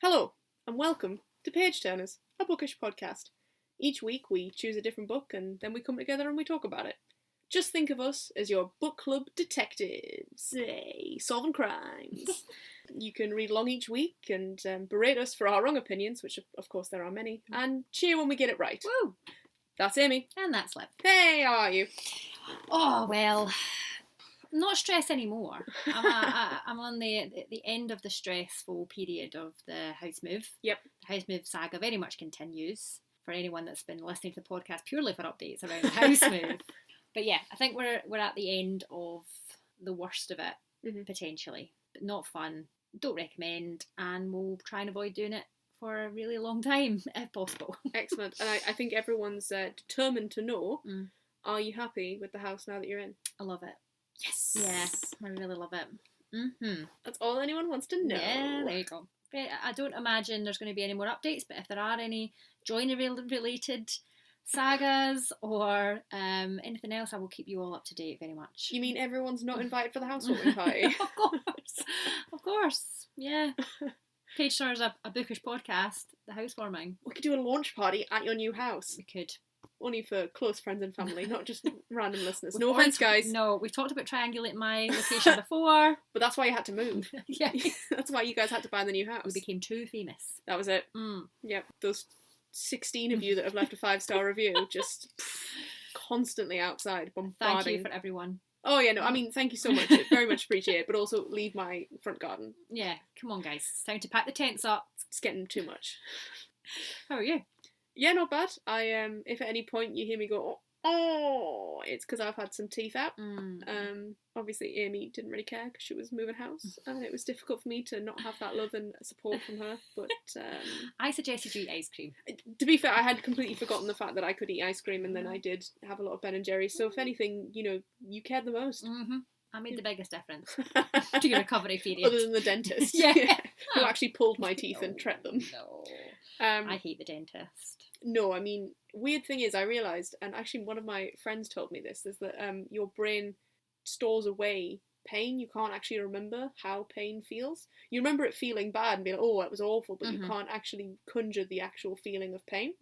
Hello, and welcome to Page Turners, a bookish podcast. Each week we choose a different book and then we come together and we talk about it. Just think of us as your book club detectives, solving crimes. You can read along each week and berate us for our wrong opinions, which of course there are many, and cheer when we get it right. Woo! That's Amy. And that's Liv. Hey, how are you? Oh, well, not stressed anymore. I'm on the end of the stressful period of the house move. Yep. The house move saga very much continues for anyone that's been listening to the podcast purely for updates around the house move. But yeah, I think we're at the end of the worst of it, potentially. But not fun. Don't recommend, and we'll try and avoid doing it for a really long time, if possible. Excellent. And I think everyone's determined to know, are you happy with the house now that you're in? I love it. Yes. Yeah, I really love it. Mm-hmm. That's all anyone wants to know. Yeah, there you go. I don't imagine there's going to be any more updates, but if there are any joinery-related sagas or anything else, I will keep you all up to date very much. You mean everyone's not invited for the housewarming party? Of course, yeah. Page Turners a bookish podcast, the housewarming. We could do a launch party at your new house. We could. Only for close friends and family, not just random listeners. No offence, guys. No, we've talked about triangulating my location before. But that's why you had to move. Yeah. That's why you guys had to buy the new house. We became too famous. That was it. Yep. Those 16 of you that have left a 5-star review just constantly outside bombarding. Thank you for everyone. Oh yeah, no, I mean, thank you so much. Very much appreciate it. But also leave my front garden. Yeah, come on guys. It's time to pack the tents up. It's getting too much. How are you? Yeah, not bad. If at any point you hear me go, oh, it's because I've had some teeth out. Obviously Amy didn't really care because she was moving house, and it was difficult for me to not have that love and support from her. But I suggested you eat ice cream. To be fair, I had completely forgotten the fact that I could eat ice cream, and then I did have a lot of Ben and Jerry's. So if anything, you cared the most. I made the biggest difference to your recovery period. Other than the dentist, who actually pulled my teeth and treated them. No. I hate the dentist. No, I mean, weird thing is I realised, and actually one of my friends told me this, is that your brain stores away pain. You can't actually remember how pain feels. You remember it feeling bad and be like, oh, it was awful, but you can't actually conjure the actual feeling of pain.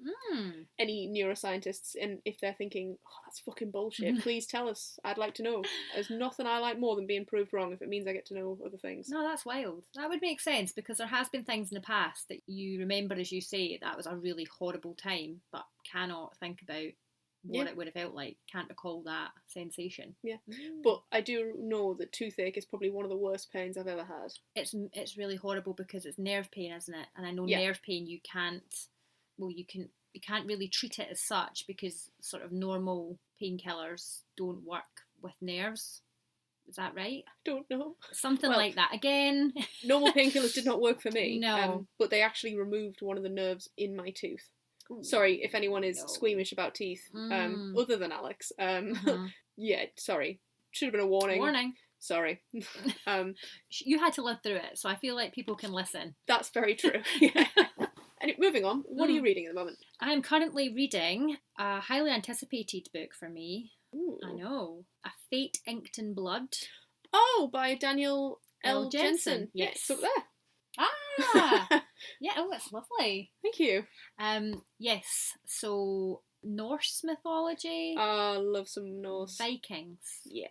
Any neuroscientists, and if they're thinking, oh, that's fucking bullshit, please tell us. I'd like to know. There's nothing I like more than being proved wrong if it means I get to know other things. No, that's wild. That would make sense, because there has been things in the past that you remember, as you say, that was a really horrible time, but cannot think about what it would have felt like. Can't recall that sensation. Yeah. But I do know that toothache is probably one of the worst pains I've ever had. It's really horrible because it's nerve pain, isn't it? And I know nerve pain you can't really treat it as such, because sort of normal painkillers don't work with nerves. Is that right? I don't know. Something like that. Again, normal painkillers did not work for me. No. But they actually removed one of the nerves in my tooth. Sorry if anyone is squeamish about teeth, other than Alex. Yeah, sorry. Should have been a warning. Warning. Sorry. You had to live through it, so I feel like people can listen. That's very true. Yeah. Anyway, moving on. What are you reading at the moment? I'm currently reading a highly anticipated book for me. Ooh. I know. A Fate Inked in Blood. Oh, by Daniel L. Jensen. Yes. It's up there. Ah! Yeah, oh, it's lovely. Thank you. Yes, so Norse mythology. Love some Norse. Vikings. Yeah.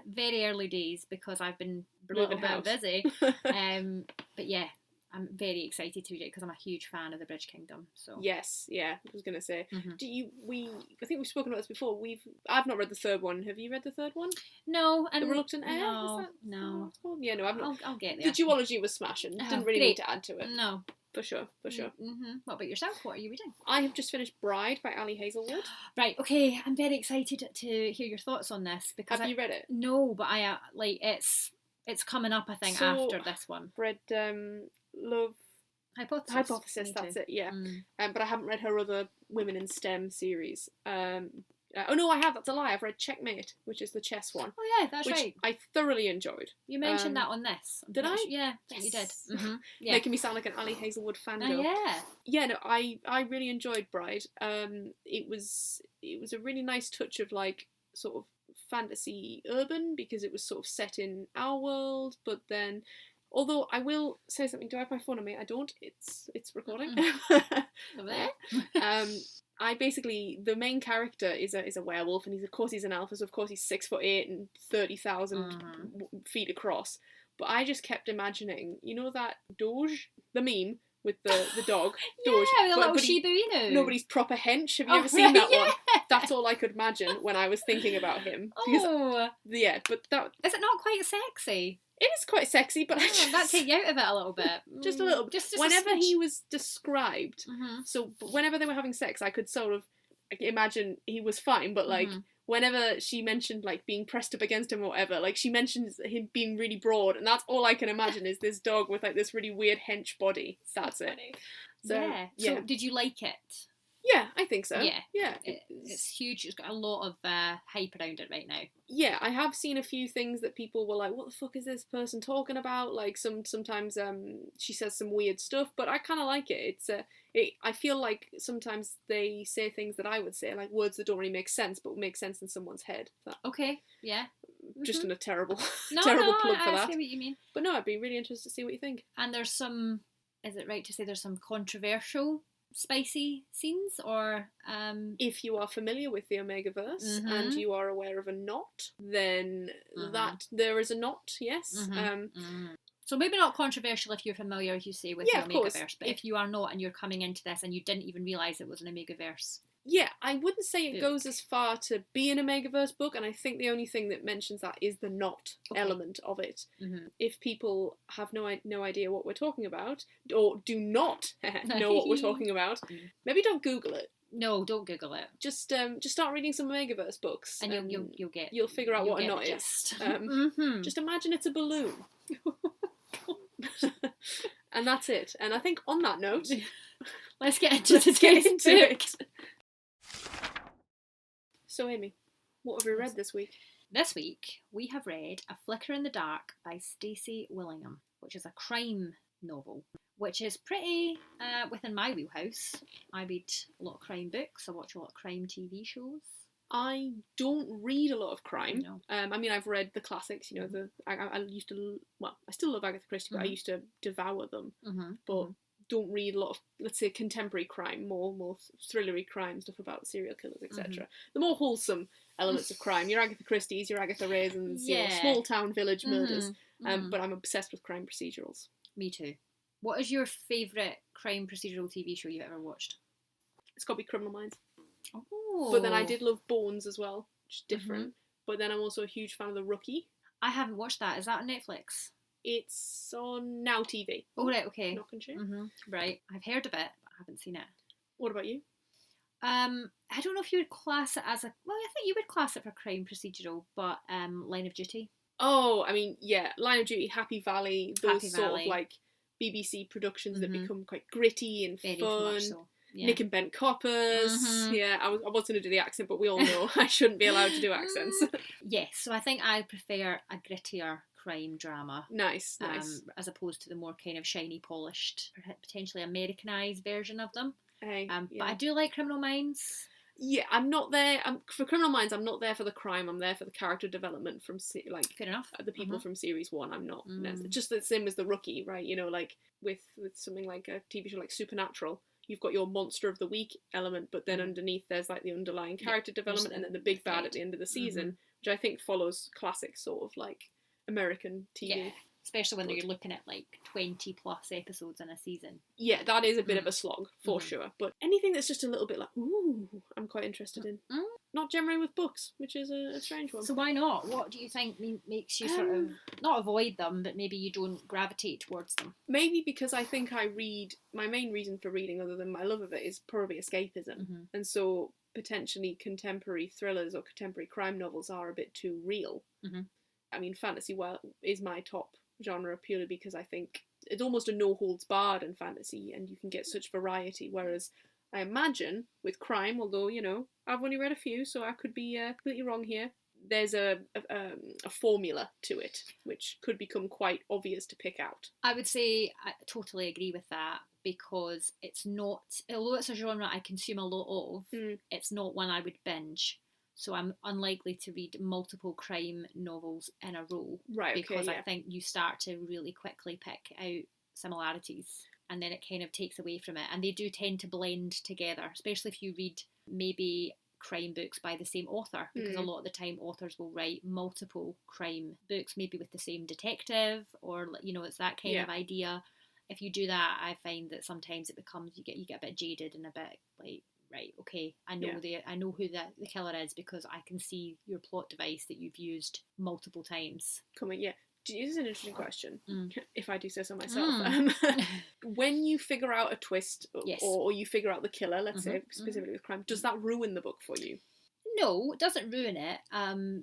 Very early days, because I've been a little bit busy. But yeah, I'm very excited to read it because I'm a huge fan of the Bridge Kingdom. So yes, yeah, I was gonna say. I think we've spoken about this before. I've not read the third one. Have you read the third one? No, and The Reluctant Heir. No. Yeah, no, I've not. I'll get there. The duology was smashing. Didn't really need to add to it. No, for sure. What about yourself? What are you reading? I have just finished Bride by Ali Hazelwood. Right. Okay, I'm very excited to hear your thoughts on this, because have you read it? No, but I it's coming up, I think, after this one. Read Love Hypothesis, that's it, yeah. But I haven't read her other Women in STEM series. Oh no, I have, that's a lie. I've read Checkmate, which is the chess one. Oh yeah, that's right. I thoroughly enjoyed. You mentioned that on this. Did I? Yeah, I think you did. Yeah. Making me sound like an Ali Hazelwood fangirl. Oh yeah. Yeah, no, I really enjoyed Bride. It was a really nice touch of like sort of fantasy urban, because it was sort of set in our world, but then Although I will say something. Do I have my phone on me? I don't. It's recording. I basically, the main character is a werewolf, and he's an alpha, so of course he's 6'8" and 30,000 feet across. But I just kept imagining, you know that Doge, the meme with the dog, Doge, yeah, the little Shiba Inu. Nobody's proper hench. Have you ever seen that one? That's all I could imagine when I was thinking about him. Oh, yeah, but that is it not quite sexy? It is quite sexy, but that take you out of it a little bit. Just a little. Just whenever he was described, so whenever they were having sex, I could sort of imagine he was fine, but like whenever she mentioned like being pressed up against him or whatever, like she mentions him being really broad, and that's all I can imagine is this dog with like this really weird hench body. That's it. So, yeah. So did you like it? Yeah, I think so. Yeah. It's huge. It's got a lot of hype around it right now. Yeah, I have seen a few things that people were like, what the fuck is this person talking about? Like sometimes she says some weird stuff, but I kind of like it. I feel like sometimes they say things that I would say, like words that don't really make sense, but make sense in someone's head. Okay, yeah. Just in a terrible plug for I that. see what you mean. But no, I'd be really interested to see what you think. And there's some, is it right to say there's some controversial spicy scenes, or if you are familiar with the Omegaverse and you are aware of a knot, then that there is a knot, yes. So maybe not controversial if you're familiar, as you say, with the Omegaverse, but if you are not and you're coming into this and you didn't even realise it was an Omegaverse. Yeah, I wouldn't say it goes as far to be an Omegaverse book, and I think the only thing that mentions that is the knot element of it. If people have no idea what we're talking about, or do not know what we're talking about, maybe don't Google it. No, don't Google it. Just start reading some Omegaverse books, and you'll figure out what a knot is. Just imagine it's a balloon. And that's it. And I think on that note, let's get into it. So Amy, what have we read this week? This week we have read A Flicker in the Dark by Stacy Willingham, which is a crime novel, which is pretty within my wheelhouse. I read a lot of crime books, I watch a lot of crime TV shows. I don't read a lot of crime. No. I mean, I've read the classics, you know, I used to, well, I still love Agatha Christie, but I used to devour them, but don't read a lot of, let's say, contemporary crime, more thrillery crime, stuff about serial killers, etc. The more wholesome elements of crime, your Agatha Christie's, your Agatha Raisins, your small town village murders, but I'm obsessed with crime procedurals. Me too. What is your favourite crime procedural TV show you've ever watched? It's got to be Criminal Minds. Oh. But then I did love Bones as well, which is different. But then I'm also a huge fan of The Rookie. I haven't watched that. Is that on Netflix? It's on Now TV. Oh, right, okay. Knock-and-share. Right. I've heard of it, but I haven't seen it. What about you? I don't know if you would class it as a... Well, I think you would class it for crime procedural, but Line of Duty. Oh, I mean, yeah. Line of Duty, Happy Valley, those sort of like BBC productions that become quite gritty and very fun. Much so. Yeah. Nick and Bent Coppers. Yeah, I was going to do the accent, but we all know I shouldn't be allowed to do accents. Yes, so I think I prefer a grittier crime drama. Nice. As opposed to the more kind of shiny, polished, potentially Americanized version of them. But I do like Criminal Minds. Yeah, I'm not there. For Criminal Minds, I'm not there for the crime. I'm there for the character development from fair enough. The people from series 1. I'm not just the same as The Rookie, right? You know, like with something like a TV show like Supernatural, you've got your monster of the week element, but then underneath there's like the underlying character development, and then the big bad at the end of the season, which I think follows classic sort of like American TV. Yeah. Especially when you're looking at like 20 plus episodes in a season. Yeah, that is a bit of a slog, for sure. But anything that's just a little bit like, ooh, I'm quite interested in. Not generally with books, which is a strange one. So why not? What do you think makes you sort of, not avoid them, but maybe you don't gravitate towards them? Maybe because I think I read, my main reason for reading, other than my love of it, is probably escapism. And so potentially contemporary thrillers or contemporary crime novels are a bit too real. I mean, fantasy is my top genre purely because I think it's almost a no holds barred in fantasy and you can get such variety, whereas I imagine with crime, although, you know, I've only read a few, so I could be completely wrong here, there's a formula to it which could become quite obvious to pick out. I would say I totally agree with that, because it's not, although it's a genre I consume a lot of, it's not one I would binge. So I'm unlikely to read multiple crime novels in a row. Right, okay, because yeah. I think you start to really quickly pick out similarities, and then it kind of takes away from it. And they do tend to blend together, especially if you read maybe crime books by the same author, because a lot of the time authors will write multiple crime books, maybe with the same detective, or it's that kind of idea. If you do that, I find that sometimes it becomes you get a bit jaded and a bit like, right, okay, I know who the killer is because I can see your plot device that you've used multiple times. This is an interesting question, if I do say so myself. When you figure out a twist, or you figure out the killer, let's say specifically with crime, does that ruin the book for you? No, it doesn't ruin it,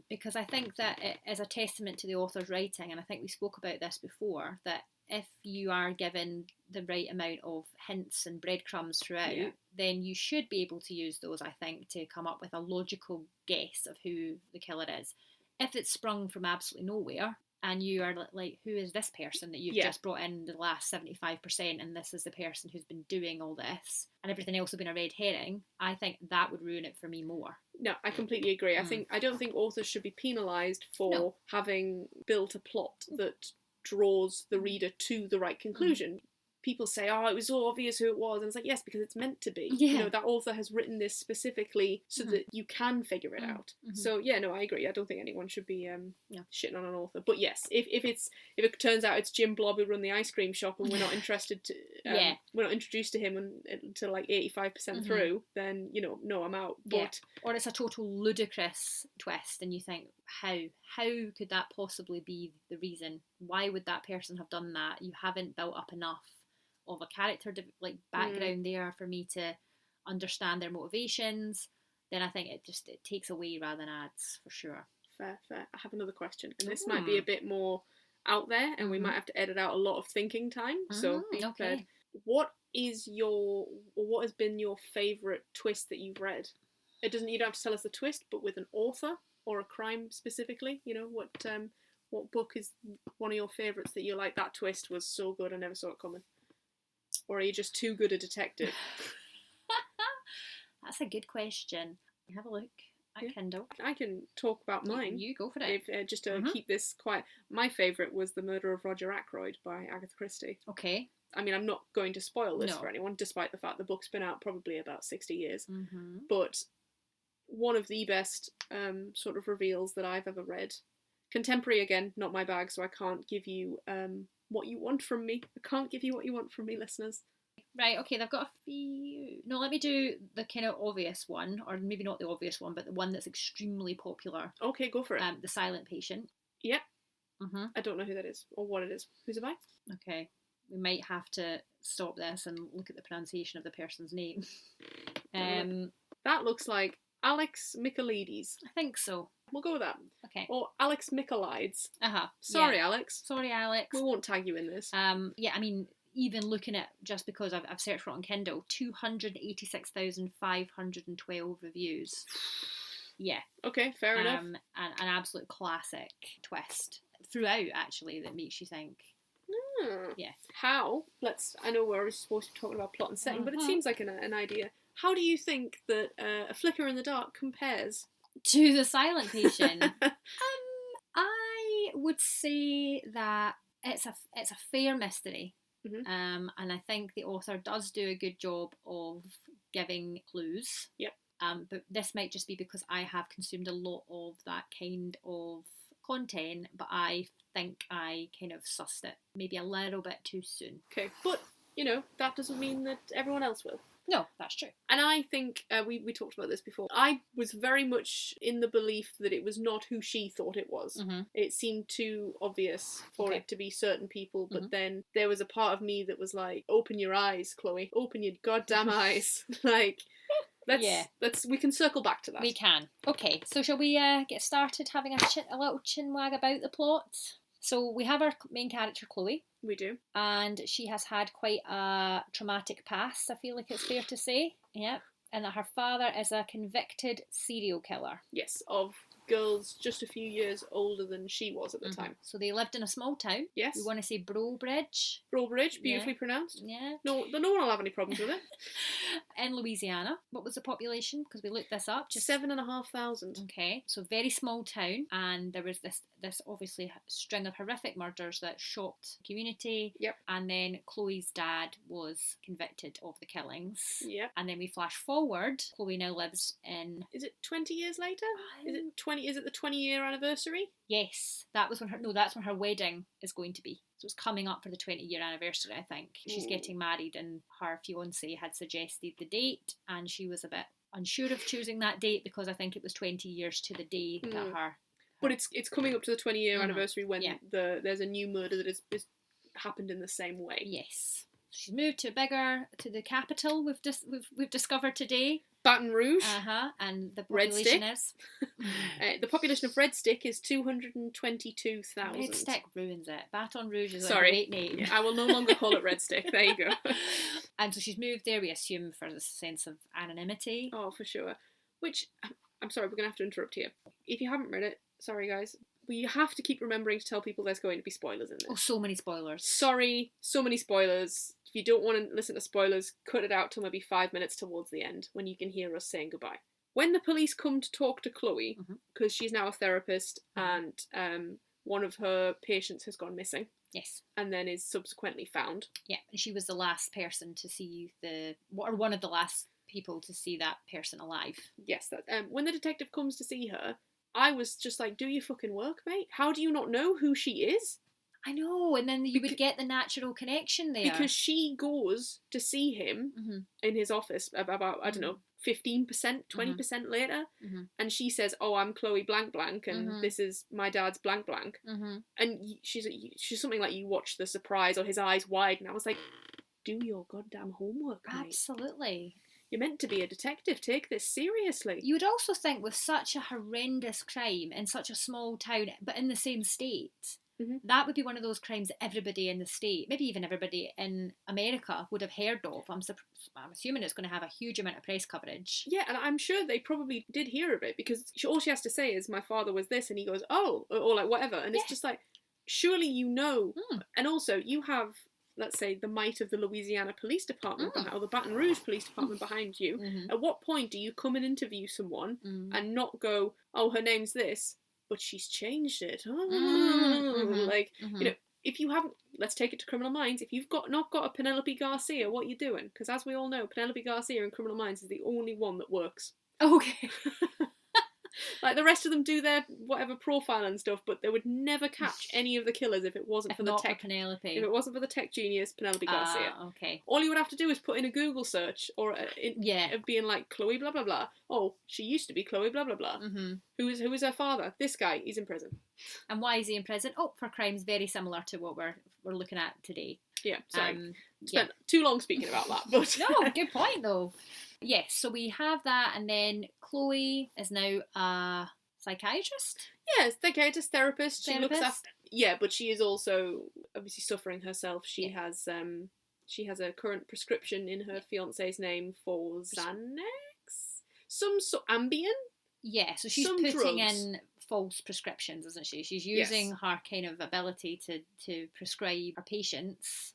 because I think that it is a testament to the author's writing, and I think we spoke about this before, that if you are given the right amount of hints and breadcrumbs throughout, then you should be able to use those, I think, to come up with a logical guess of who the killer is. If it's sprung from absolutely nowhere, and you are like, who is this person that you've just brought in the last 75%, and this is the person who's been doing all this, and everything else has been a red herring, I think that would ruin it for me more. No, I completely agree. I don't think authors should be penalised for having built a plot that draws the reader to the right conclusion. People say, oh, it was so obvious who it was. And it's like, yes, because it's meant to be. Yeah. That author has written this specifically so that you can figure it out. So, I agree. I don't think anyone should be shitting on an author. But yes, if it turns out it's Jim Blob who run the ice cream shop and we're not interested to, we're not introduced to him until like 85% through, then, no, I'm out. But or it's a total ludicrous twist and you think, how could that possibly be the reason? Why would that person have done that? You haven't built up enough of a character background there for me to understand their motivations. Then I think it takes away rather than adds, for sure. Fair. I have another question, and this might be a bit more out there, and we might have to edit out a lot of thinking time. So be prepared. What has been your favourite twist that you've read? You don't have to tell us the twist, but with an author or a crime specifically. What book is one of your favourites that you're like, that twist was so good I never saw it coming? Or are you just too good a detective? That's a good question. Have a look at Kindle. I can talk about mine. You go for it. Just to keep this quiet. My favourite was The Murder of Roger Ackroyd by Agatha Christie. Okay. I mean, I'm not going to spoil this for anyone, despite the fact the book's been out probably about 60 years. But one of the best sort of reveals that I've ever read. Contemporary, again, not my bag, so I can't give you what you want from me. I can't give you what you want from me, listeners. Right, okay, they've got a few. No, let me do the kind of obvious one, or maybe not the obvious one, but the one that's extremely popular. Okay, go for it. The Silent Patient. Yep. I don't know who that is, or what it is. Who's it by? Okay, we might have to stop this and look at the pronunciation of the person's name. That looks like Alex Michaelides. I think so. We'll go with that. Okay. Or Alex Michaelides. Sorry, Alex. Sorry, Alex. We won't tag you in this. I mean, even looking at, just because I've searched for it on Kindle, 286,512 reviews. Yeah. Okay, fair enough. And an absolute classic twist throughout, actually, that makes you think. Yeah. How? I know we're supposed to be talking about plot and setting, but it seems like an idea. How do you think that A Flicker in the Dark compares to The Silent Patient? I would say that it's a fair mystery. And I think the author does do a good job of giving clues. Yep. But this might just be because I have consumed a lot of that kind of content, but I think I kind of sussed it maybe a little bit too soon. Okay, but that doesn't mean that everyone else will. No, that's true. And I think, we talked about this before, I was very much in the belief that it was not who she thought it was. It seemed too obvious for it to be certain people, but then there was a part of me that was like, open your eyes, Chloe. Open your goddamn eyes. We can circle back to that. We can. Okay, so shall we get started having a little chinwag about the plot? So we have our main character, Chloe. We do. And she has had quite a traumatic past, I feel like it's fair to say. Yeah. And that her father is a convicted serial killer. Yes, of girls just a few years older than she was at the time. So they lived in a small town. Yes. We want to say Brobridge. Brobridge, beautifully pronounced. Yeah. No one will have any problems with it. In Louisiana. What was the population? Because we looked this up. 7,500. Okay, so very small town, and there was this obviously string of horrific murders that shocked the community. Yep. And then Chloe's dad was convicted of the killings. Yep. And then we flash forward. Chloe now lives in. Is it 20 years later? Is it 20? Is it the 20-year anniversary? Yes, that's when her wedding is going to be. So it's coming up for the 20-year anniversary, I think. She's getting married, and her fiancé had suggested the date, and she was a bit unsure of choosing that date because I think it was 20 years to the day that her. But it's coming up to the 20-year anniversary when there's a new murder that is happened in the same way. Yes. She's moved to the capital we've discovered today. Baton Rouge. And the population is? The population of Red Stick is 222,000. Red Stick ruins it. Baton Rouge is a great name. Yeah, I will no longer call it Red Stick. There you go. And so she's moved there, we assume, for the sense of anonymity. Oh, for sure. Which, I'm sorry, we're going to have to interrupt here. If you haven't read it, sorry guys, we have to keep remembering to tell people there's going to be spoilers in this. Oh, so many spoilers. Sorry, so many spoilers. If you don't want to listen to spoilers, cut it out till maybe 5 minutes towards the end when you can hear us saying goodbye. When the police come to talk to Chloe, because she's now a therapist and one of her patients has gone missing. Yes. And then is subsequently found. Yeah, and she was the last person to see one of the last people to see that person alive. Yes, when the detective comes to see her, I was just like, do your fucking work, mate? How do you not know who she is? I know, and then you would get the natural connection there. Because she goes to see him in his office about, I don't know, 15%, 20% later, and she says, oh, I'm Chloe blank blank, and this is my dad's blank blank. And she's something like, you watch The Surprise, or his eyes widen. I was like, do your goddamn homework, mate. Absolutely. You're meant to be a detective. Take this seriously. You would also think with such a horrendous crime in such a small town, but in the same state, that would be one of those crimes that everybody in the state, maybe even everybody in America, would have heard of. I'm assuming it's going to have a huge amount of press coverage. Yeah, and I'm sure they probably did hear of it, because all she has to say is, my father was this, and he goes, oh, or like whatever. And it's just like, surely you know. And also, you have, let's say, the might of the Louisiana Police Department or the Baton Rouge Police Department behind you. At what point do you come and interview someone and not go, oh, her name's this, but she's changed it? You know, if you haven't, let's take it to Criminal Minds, if you've not got a Penelope Garcia, what are you doing? Because as we all know, Penelope Garcia in Criminal Minds is the only one that works. Okay. Like, the rest of them do their whatever profile and stuff, but they would never catch any of the killers if it wasn't for the tech. Penelope. If it wasn't for the tech genius Penelope Garcia. Okay. All you would have to do is put in a Google search of being like, Chloe blah blah blah. Oh, she used to be Chloe blah blah blah. Who is her father? This guy. He's in prison. And why is he in prison? Oh, for crimes very similar to what we're looking at today. Yeah. Sorry. Spent too long speaking about that, but no, good point though. Yes, so we have that, and then Chloe is now a psychiatrist? Yes, psychiatrist, therapist. She looks after... Yeah, but she is also obviously suffering herself. She has a current prescription in her fiance's name for Xanax? Some sort... Ambien? Yeah, so she's putting in false prescriptions, isn't she? She's using her kind of ability to prescribe her patients,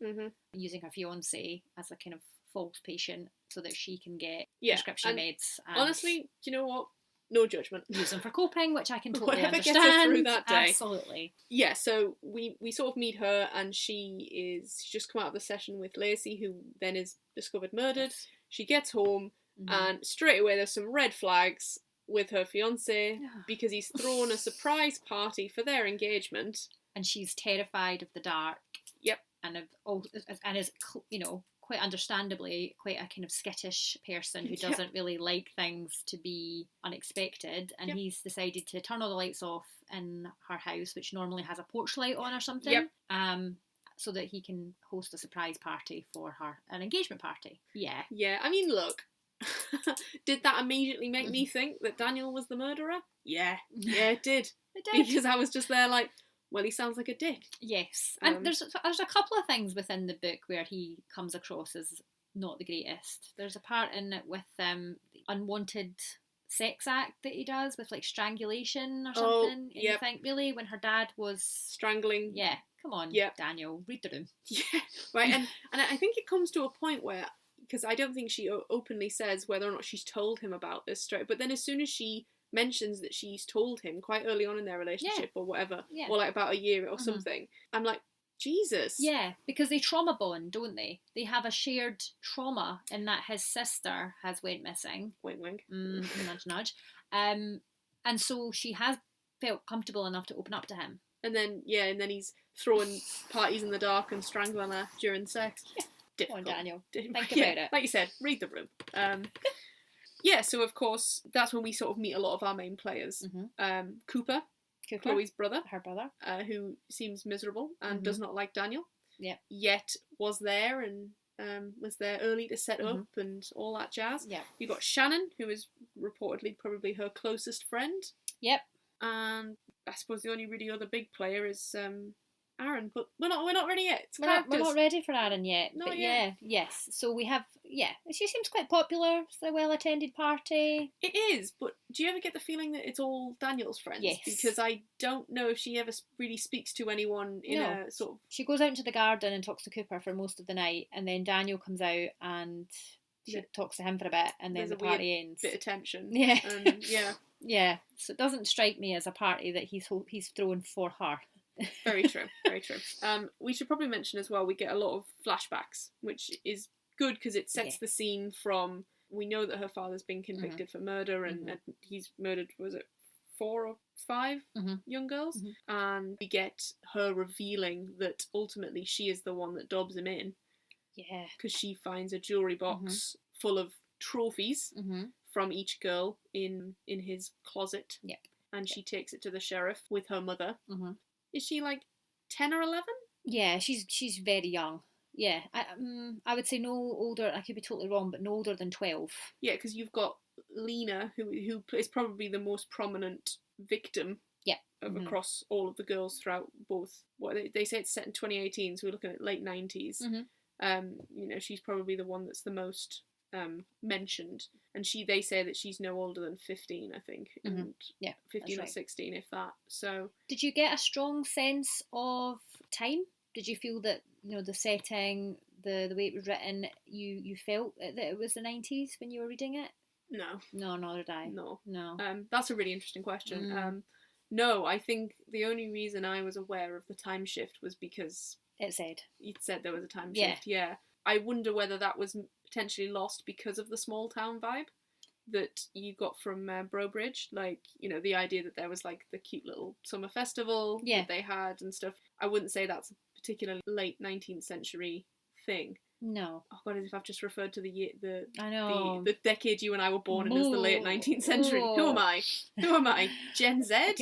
using her fiance as a kind of false patient so that she can get prescription meds. And honestly, do you know what? No judgment. Use them for coping, which I can totally Whatever understand. Gets her through that day. Absolutely. Yeah, so we sort of meet her, and she's just come out of the session with Lacey, who then is discovered murdered. Yes. She gets home, and straight away there's some red flags with her fiancé because he's thrown a surprise party for their engagement. And she's terrified of the dark. Yep. And is, you know, quite understandably quite a kind of skittish person who doesn't really like things to be unexpected, and he's decided to turn all the lights off in her house, which normally has a porch light on or something, so that he can host a surprise party for her, an engagement party. Yeah, I mean, look, did that immediately make me think that Daniel was the murderer? Yeah, it did. Because I was just there like, well, he sounds like a dick. Yes. And there's a couple of things within the book where he comes across as not the greatest. There's a part in it with the unwanted sex act that he does with like strangulation or something. And you think, really, when her dad was strangling? Yeah, come on, Daniel, read the room. Yeah, right. And I think it comes to a point where, because I don't think she openly says whether or not she's told him about this straight, but then as soon as she mentions that she's told him quite early on in their relationship or whatever, or like about a year or something, I'm like, Jesus. Yeah, because they trauma bond, don't they? They have a shared trauma in that his sister has went missing. Wink, wink. Nudge, nudge. And so she has felt comfortable enough to open up to him. And then he's throwing parties in the dark and strangling her during sex. Yeah. Difficult. Come on, Daniel. Think about it. Like you said, read the room. So of course, that's when we sort of meet a lot of our main players. Cooper, Chloe's brother. Her brother. Who seems miserable and does not like Daniel. Yeah. Yet was there and was there early to set up and all that jazz. Yeah. You got Shannon, who is reportedly probably her closest friend. Yep. And I suppose the only really other big player is Aaron, but we're not ready yet. We're not ready for Aaron yet. Not but yet. Yes. So we have, she seems quite popular. It's a well-attended party. It is, but do you ever get the feeling that it's all Daniel's friends? Yes. Because I don't know if she ever really speaks to anyone in a sort of... She goes out into the garden and talks to Cooper for most of the night, and then Daniel comes out and she talks to him for a bit, and then the party ends. Bit of tension. Yeah. Yeah. Yeah. So it doesn't strike me as a party that he's thrown for her. Very true, very true. We should probably mention as well, we get a lot of flashbacks, which is good because it sets the scene from, we know that her father's been convicted for murder and he's murdered, was it 4 or 5 young girls? And we get her revealing that ultimately she is the one that dobs him in. Yeah. Because she finds a jewellery box full of trophies from each girl in his closet. Yep. And she takes it to the sheriff with her mother. Is she like 10 or 11? Yeah, she's very young. Yeah, I would say no older. I could be totally wrong, but no older than 12. Yeah, because you've got Lena, who is probably the most prominent victim. Across all of the girls throughout both. What they say it's set in 2018, so we're looking at late 90s. She's probably the one that's the most mentioned, and they say that she's no older than 15, I think, and 15 or 16, if that. So, did you get a strong sense of time? Did you feel that the setting, the way it was written, you felt that it was the 90s when you were reading it? No, nor did I. No. That's a really interesting question. No, I think the only reason I was aware of the time shift was because it said there was a time shift. Yeah. I wonder whether that was potentially lost because of the small town vibe that you got from Brobridge, like, the idea that there was like the cute little summer festival that they had and stuff. I wouldn't say that's a particularly late 19th century thing. No. Oh God, as if I've just referred to I know. the decade you and I were born in as the late 19th century. Who am I? Gen Z?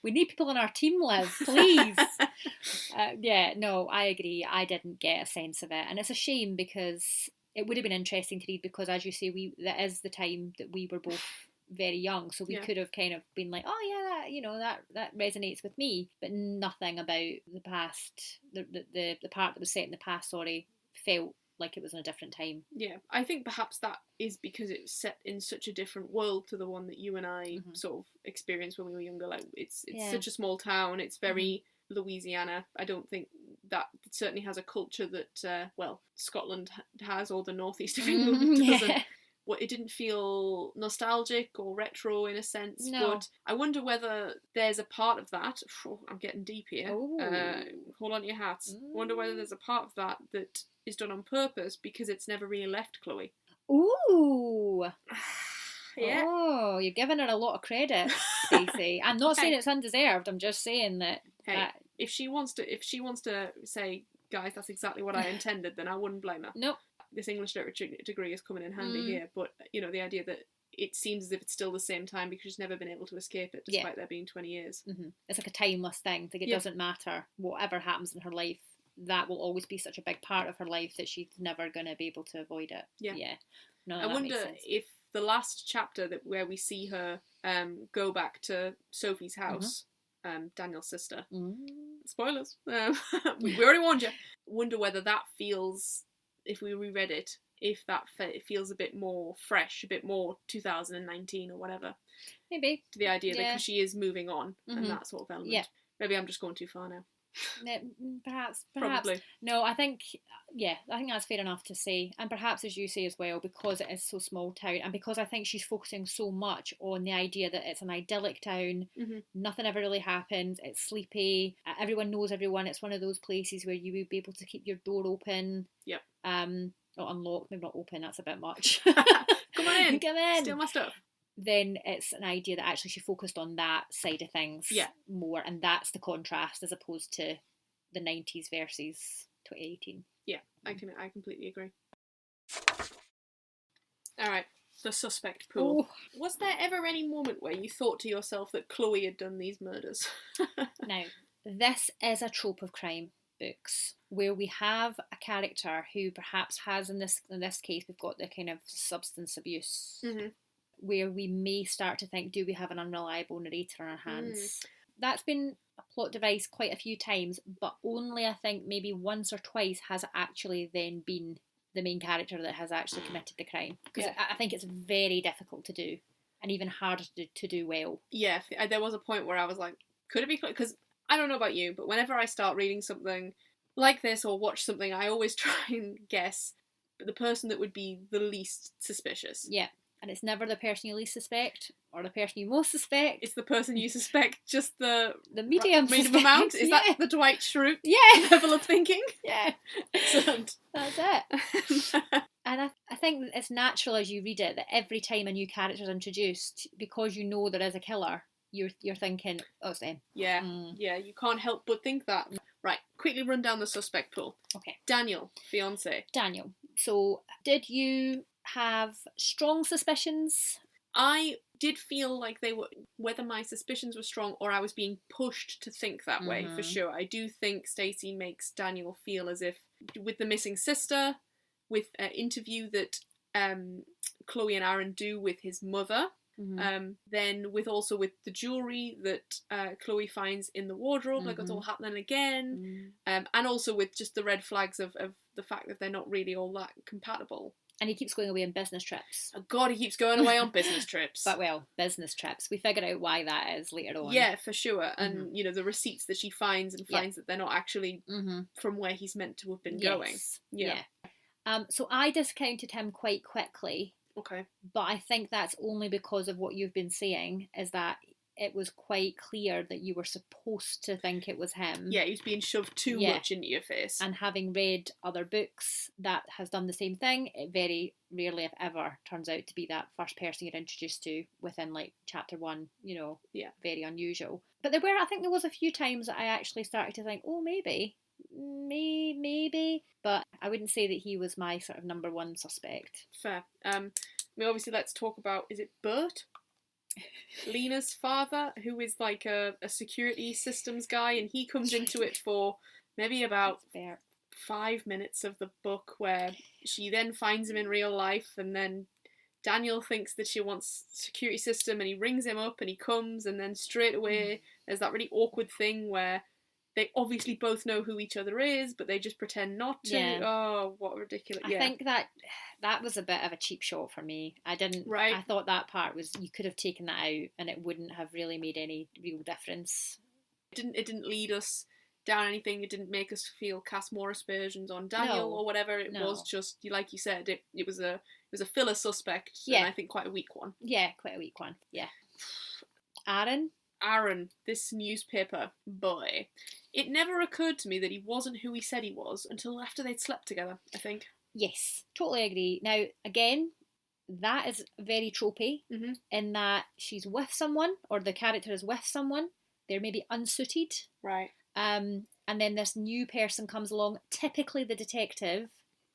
We need people on our team, Liv, please. No, I agree. I didn't get a sense of it. And it's a shame because it would have been interesting to read because, as you say, that is the time that we were both very young. So we could have kind of been like, oh, yeah, that resonates with me. But nothing about the past, the part that was set in the past, felt like it was in a different time. Yeah, I think perhaps that is because it was set in such a different world to the one that you and I sort of experienced when we were younger. Like it's such a small town. It's very Louisiana. I don't think that it certainly has a culture that Scotland has, or the northeast of England doesn't. It didn't feel nostalgic or retro in a sense. No. But I wonder whether there's a part of that. I'm getting deep here. Hold on to your hats. I wonder whether there's a part of that that is done on purpose because it's never really left Chloe. Ooh. Yeah. Oh, you're giving her a lot of credit, Stacey. I'm not saying it's undeserved. I'm just saying that. If she wants to say, guys, that's exactly what I intended, then I wouldn't blame her. Nope. This English literature degree is coming in handy here, but the idea that it seems as if it's still the same time because she's never been able to escape it, despite there being 20 years. It's like a timeless thing. Like it doesn't matter whatever happens in her life. That will always be such a big part of her life that she's never going to be able to avoid it. Yeah. No, I wonder if the last chapter where we see her go back to Sophie's house, Daniel's sister. Spoilers. We already warned you. Wonder whether that feels if we reread it, if that it feels a bit more fresh, a bit more 2019 or whatever. Maybe. To the idea that because she is moving on and that sort of element. Yeah. Maybe I'm just going too far now. Perhaps. Probably. No, I think that's fair enough to say. And perhaps, as you say as well, because it is so small town, and because I think she's focusing so much on the idea that it's an idyllic town, nothing ever really happens, it's sleepy, everyone knows everyone, it's one of those places where you would be able to keep your door open. Yep. Not unlocked, maybe not open, that's a bit much. Come on in. Come in. Steal my stuff. Then it's an idea that actually she focused on that side of things more, and that's the contrast as opposed to the 90s versus 2018. Yeah, I completely agree. Alright, the suspect pool. Oh. Was there ever any moment where you thought to yourself that Chloe had done these murders? Now, this is a trope of crime books where we have a character who perhaps has, in this case, we've got the kind of substance abuse, where we may start to think, do we have an unreliable narrator on our hands? That's been a plot device quite a few times, but only I think maybe once or twice has it actually then been the main character that has actually committed the crime. Because I think it's very difficult to do, and even harder to do well. Yeah, there was a point where I was like, could it be? Because I don't know about you, but whenever I start reading something like this or watch something, I always try and guess the person that would be the least suspicious. Yeah. And it's never the person you least suspect or the person you most suspect. It's the person you suspect, just the medium amount. Is that the Dwight Schrute level of thinking? Yeah. Excellent. That's it. And I think it's natural as you read it that every time a new character is introduced, because you know there is a killer, you're thinking, oh, it's them. Yeah, yeah, you can't help but think that. Right, quickly run down the suspect pool. Okay. Daniel, fiancé. Daniel. So, did you have strong suspicions? I did feel like they were, whether my suspicions were strong or I was being pushed to think that way, for sure. I do think Stacy makes Daniel feel as if, with the missing sister, with an interview that Chloe and Aaron do with his mother, then with the jewellery that Chloe finds in the wardrobe, like it's all happening again, and also with just the red flags of the fact that they're not really all that compatible. And he keeps going away on business trips. Oh God, he keeps going away on business trips. But business trips. We figure out why that is later on. Yeah, for sure. And, the receipts that she finds that they're not actually from where he's meant to have been going. Yeah. So I discounted him quite quickly. Okay. But I think that's only because of what you've been saying, is that it was quite clear that you were supposed to think it was him. Yeah, he's being shoved too much into your face. And having read other books that has done the same thing, it very rarely, if ever, turns out to be that first person you're introduced to within chapter 1, very unusual. But I think there was a few times that I actually started to think, oh, maybe, but I wouldn't say that he was my sort of number one suspect. Fair. Obviously let's talk about, is it Bert? Lena's father, who is like a security systems guy, and he comes into it for maybe about 5 minutes of the book, where she then finds him in real life, and then Daniel thinks that she wants security system, and he rings him up and he comes, and then straight away there's that really awkward thing where they obviously both know who each other is, but they just pretend not to. Yeah. Oh, what ridiculous. I think that was a bit of a cheap shot for me. I thought that part was, you could have taken that out and it wouldn't have really made any real difference. It didn't lead us down anything. It didn't make us cast more aspersions on Daniel or whatever. It was just, like you said, it was a filler suspect, and I think quite a weak one. Yeah, quite a weak one. Yeah. Aaron, this newspaper boy. It never occurred to me that he wasn't who he said he was until after they'd slept together, I think. Yes, totally agree. Now, again, that is very tropey, in that she's with someone, or the character is with someone, they're maybe unsuited. Right. And then this new person comes along, typically the detective,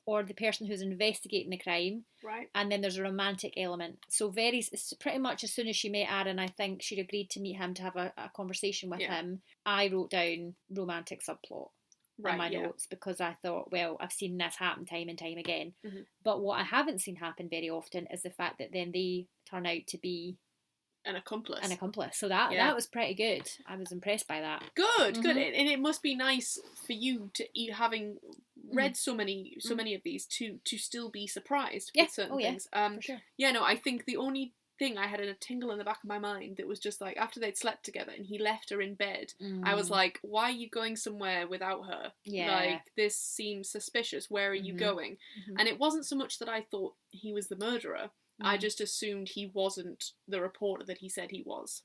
or the person who's investigating the crime. Right. And then there's a romantic element. So pretty much as soon as she met Aaron, I think she'd agreed to meet him to have a conversation with him. I wrote down romantic subplot in my notes, because I thought, well, I've seen this happen time and time again. But what I haven't seen happen very often is the fact that then they turn out to be an accomplice. So that was pretty good. I was impressed by that. Good. And it must be nice for you to having read so many of these to still be surprised Yeah. with certain Oh, yeah. things. For sure. Yeah, no, I think the only thing I had a tingle in the back of my mind that was just like, after they'd slept together and he left her in bed, I was like, why are you going somewhere without her? Yeah. Like, this seems suspicious. Where are you going? And it wasn't so much that I thought he was the murderer. I just assumed he wasn't the reporter that he said he was.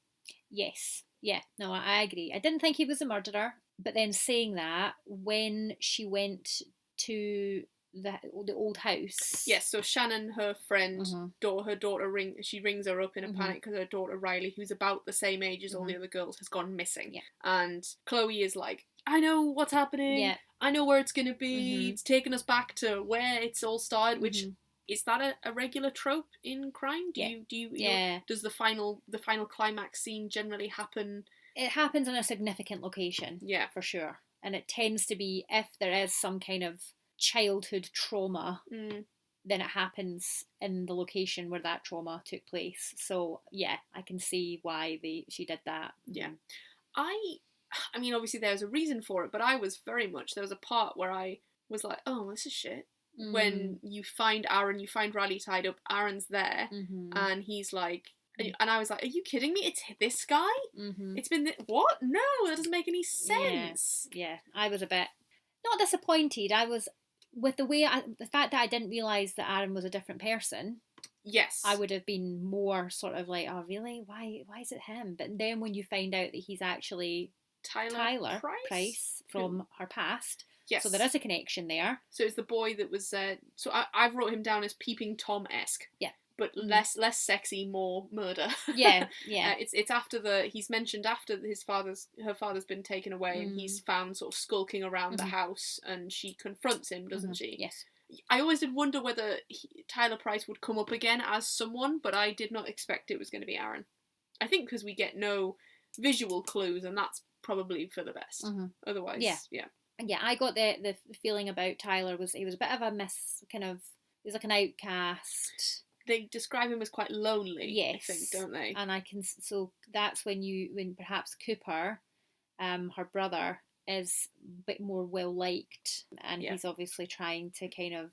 Yes. Yeah. No, I agree. I didn't think he was a murderer. But then saying that, when she went to the old house. Yes, so Shannon, her friend, her daughter rings her up in a panic because her daughter Riley, who's about the same age as all the other girls, has gone missing. Yeah. And Chloe is like, I know what's happening. Yeah. I know where it's going to be. It's taken us back to where it's all started, which... Is that a regular trope in crime? Do you know, does the final climax scene generally happen? It happens in a significant location. Yeah. For sure. And it tends to be, if there is some kind of childhood trauma, then it happens in the location where that trauma took place. So yeah, I can see why she did that. Yeah. I mean, obviously there's a reason for it, but I was very much, there was a part where I was like, oh, this is shit. When you find Aaron, you find Riley tied up, Aaron's there, and he's like, and I was like, are you kidding me? It's this guy? It's been, what? No, that doesn't make any sense. Yeah, I was a bit, not disappointed, I was, with the fact that I didn't realise that Aaron was a different person. Yes. I would have been more sort of like, oh really? Why is it him? But then when you find out that he's actually Tyler Price from her past... Yes. So there is a connection there. So it's the boy that was... so I've wrote him down as Peeping Tom-esque. Yeah. But less sexy, more murder. Yeah. It's after he's mentioned after her father's been taken away and he's found sort of skulking around the house, and she confronts him, doesn't she? Yes. I always did wonder whether Tyler Price would come up again as someone, but I did not expect it was going to be Aaron. I think because we get no visual clues, and that's probably for the best. Otherwise, yeah. Yeah, I got the feeling about Tyler he was a bit of a he was like an outcast. They describe him as quite lonely, yes, I think, don't they? And so that's when perhaps Cooper, her brother, is a bit more well liked, and he's obviously trying to kind of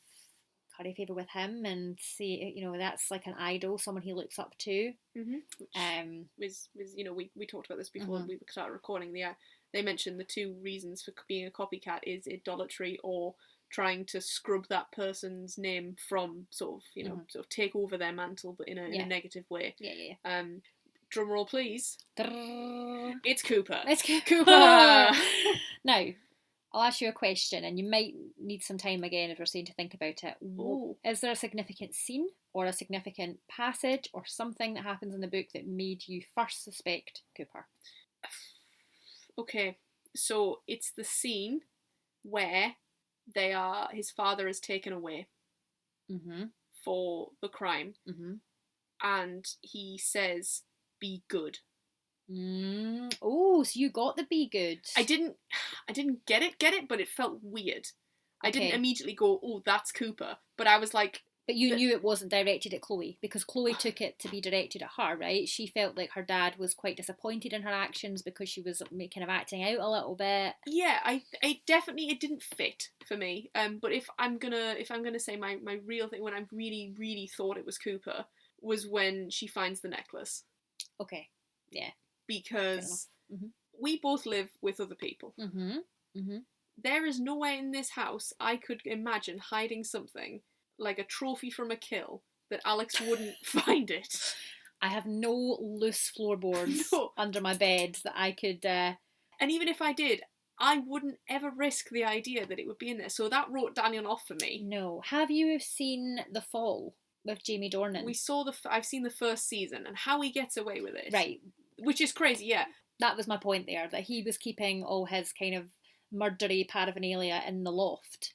curry favour with him and see, that's like an idol, someone he looks up to. Was we talked about this before we started recording. They mentioned the two reasons for being a copycat is idolatry or trying to scrub that person's name from sort of take over their mantle, but in a negative way. Yeah. Drum roll, please. It's Cooper. It's Cooper. Now, I'll ask you a question, and you might need some time again if you're saying to think about it. Ooh. Is there a significant scene or a significant passage or something that happens in the book that made you first suspect Cooper? Okay, so it's the scene where his father is taken away for the crime, and he says, "Be good." Oh, so you got the "be good." I didn't get it, but it felt weird. Okay. I didn't immediately go, "Oh, that's Cooper," but I was like. But you knew it wasn't directed at Chloe, because Chloe took it to be directed at her, right? She felt like her dad was quite disappointed in her actions because she was kind of acting out a little bit. Yeah, it didn't fit for me. But if I'm gonna say my real thing, when I really, really thought it was Cooper, was when she finds the necklace. Okay, yeah. Because we both live with other people. There is nowhere in this house I could imagine hiding something like a trophy from a kill that Alex wouldn't find it. I have no loose floorboards under my bed that I could... And even if I did, I wouldn't ever risk the idea that it would be in there. So that wrote Daniel off for me. No. Have you seen The Fall with Jamie Dornan? I've seen the first season, and how he gets away with it. Right. Which is crazy, yeah. That was my point there, that he was keeping all his kind of murdery paraphernalia in the loft.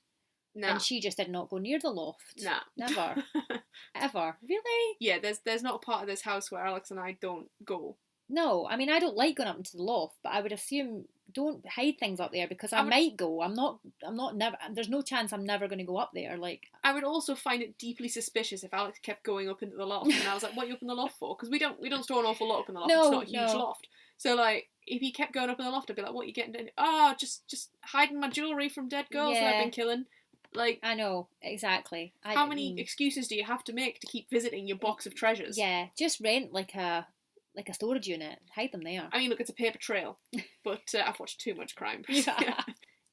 No. And she just did not go near the loft. No. Never. Ever. Really? Yeah, there's not a part of this house where Alex and I don't go. No, I mean, I don't like going up into the loft, but I would assume don't hide things up there, because I might go. I'm not never, there's no chance I'm never going to go up there. Like, I would also find it deeply suspicious if Alex kept going up into the loft, and I was like, what are you up in the loft for? Because we don't store an awful lot up in the loft. It's not a huge loft. So, like, if he kept going up in the loft, I'd be like, what are you getting into? Oh, just hiding my jewellery from dead girls that I've been killing. Like, I know, exactly. How many excuses do you have to make to keep visiting your box of treasures? Yeah, just rent like a storage unit. Hide them there. I mean, look, it's a paper trail, but I've watched too much crime. Yeah.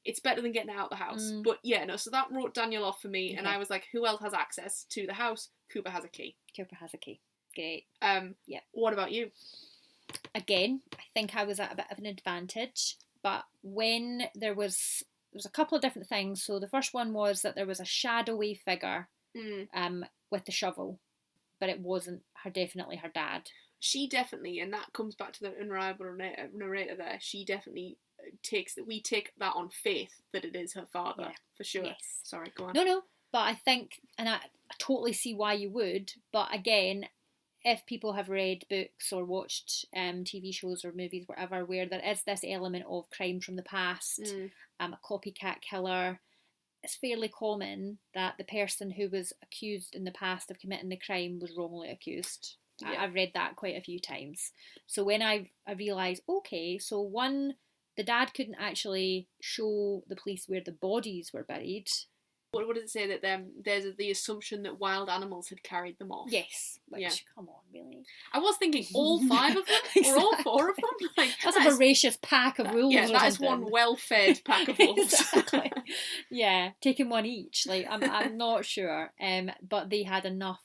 It's better than getting out of the house. But yeah, no, so that wrote Daniel off for me, and I was like, who else has access to the house? Cooper has a key. Cooper has a key. Great. Yeah. What about you? Again, I think I was at a bit of an advantage, but when there was a couple of different things. So the first one was that there was a shadowy figure with the shovel, but it wasn't definitely her dad. She definitely, and that comes back to the unreliable narrator there, she definitely we take that on faith that it is her father, for sure. Yes. Sorry, go on. No, but I think, and I totally see why you would, but again, if people have read books or watched TV shows or movies, whatever, where there is this element of crime from the past, a copycat killer, it's fairly common that the person who was accused in the past of committing the crime was wrongly accused. Yeah. I've read that quite a few times. So when I realised, okay, so one, the dad couldn't actually show the police where the bodies were buried. What does it say, that there's the assumption that wild animals had carried them off? Yes. Which, come on, really? I was thinking all 5 of them? Exactly. Or all 4 of them? Like, that's a voracious pack of wolves. Yeah, that is one well-fed pack of wolves. Exactly. Yeah, taking one each. Like, I'm not sure. But they had enough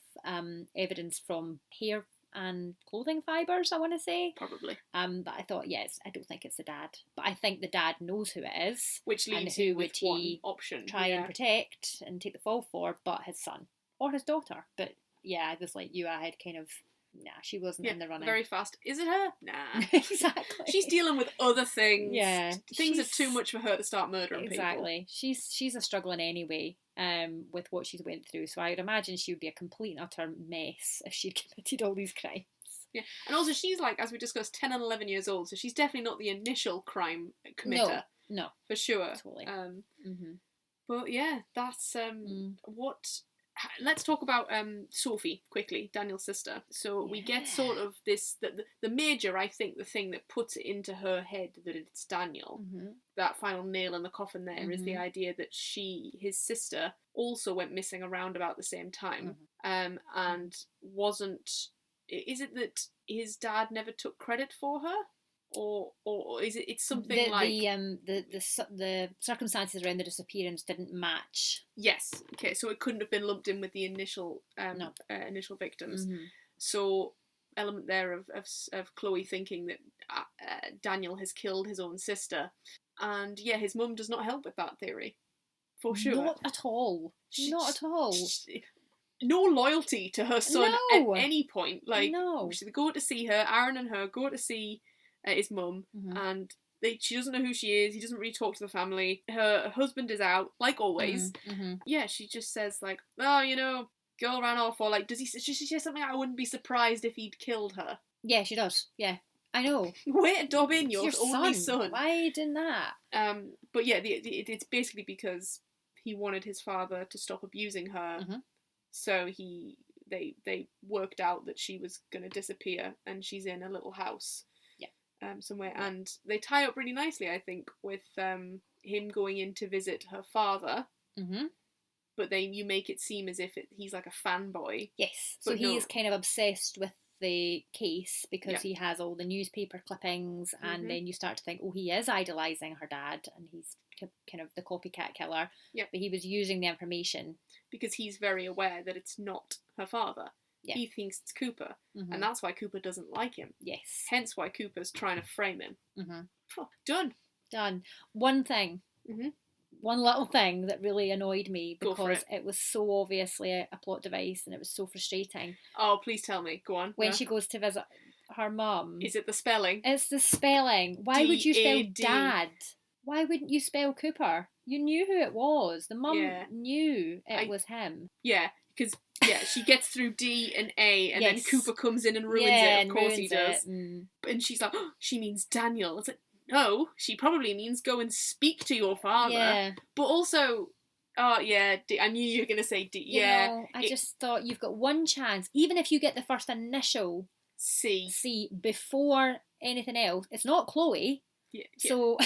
evidence from hair and clothing fibres, I want to say. Probably. That I thought, yes, I don't think it's the dad. But I think the dad knows who it is. Which leaves who you would with one option. Try and protect and take the fall for, but his son. Or his daughter. But yeah, I was like you, I had kind of, she wasn't in the running. Very fast. Is it her? Nah. Exactly. She's dealing with other things. Yeah. Things are too much for her to start murdering people. Exactly. She's a struggling anyway. With what she's went through, so I would imagine she would be a complete and utter mess if she'd committed all these crimes. Yeah, and also she's like, as we discussed, 10 and 11 years old, so she's definitely not the initial crime committer. No, for sure. Totally. But yeah, that's what. Let's talk about Sophie quickly, Daniel's sister. So we get sort of this, the major, I think, the thing that puts it into her head that it's Daniel, that final nail in the coffin there, is the idea that his sister, also went missing around about the same time, and wasn't. Is it that his dad never took credit for her? Or is it? It's something the circumstances around the disappearance didn't match. Yes. Okay. So it couldn't have been lumped in with the initial initial victims. So element there of Chloe thinking that Daniel has killed his own sister, and his mum does not help with that theory, for sure. Not at all. Not at all. No loyalty to her son at any point. Like, they go to see her. Aaron and her go to see his mum, and she doesn't know who she is. He doesn't really talk to the family. Her husband is out, like always. Yeah, she just says like, oh, girl ran off, or like, does she say something like, I wouldn't be surprised if he'd killed her? Yeah, she does. Yeah, I know. Way to dob in your only son. Why are you doing that? But yeah, it's basically because he wanted his father to stop abusing her. So they worked out that she was going to disappear, and she's in a little house somewhere. And they tie up really nicely, I think, with him going in to visit her father. But then you make it seem as if he's like a fanboy. Yes, so he's kind of obsessed with the case because he has all the newspaper clippings, and then you start to think, he is idolising her dad, and he's kind of the copycat killer. But he was using the information because he's very aware that it's not her father. He thinks it's Cooper, and that's why Cooper doesn't like him. Yes. Hence why Cooper's trying to frame him. Done. One thing. One little thing that really annoyed me because it was so obviously a plot device, and it was so frustrating. Oh, please tell me. Go on. When she goes to visit her mum. Is it the spelling? It's the spelling. Why would you spell dad? Why wouldn't you spell Cooper? You knew who it was. The mum knew it was him. Yeah, because she gets through D and A, and then Cooper comes in and ruins it. Of course he does. And she's like, she means Daniel. It's like, no, she probably means go and speak to your father. Yeah. But also, I knew you were going to say D. I just thought you've got one chance. Even if you get the first initial C before anything else, it's not Chloe. Yeah. So